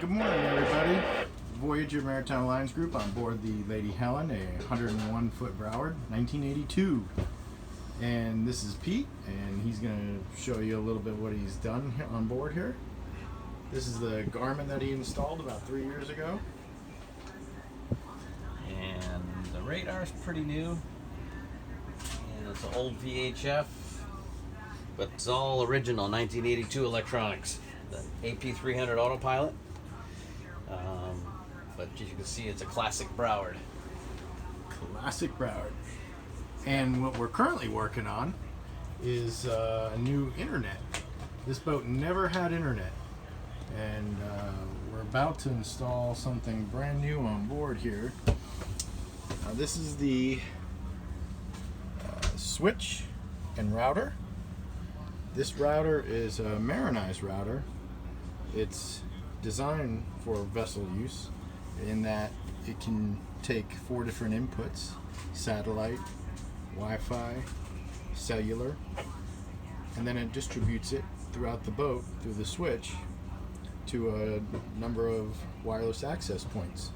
Good morning, everybody. Voyager Maritime Alliance Group on board the Lady Helen, a 101-foot Broward, 1982. And this is Pete, and he's going to show you a little bit what he's done on board here. This is the Garmin that he installed about 3 years ago. And the radar's pretty new. And it's an old VHF, but it's all original 1982 electronics. The AP300 autopilot. But as you can see, it's a classic Broward. Classic Broward. And what we're currently working on is a new internet. This boat never had internet. And we're about to install something brand new on board here. This is the switch and router. This router is a Marinized router. It's designed for vessel use in that it can take 4 different inputs: satellite, Wi-Fi, cellular, and then it distributes it throughout the boat through the switch to a number of wireless access points.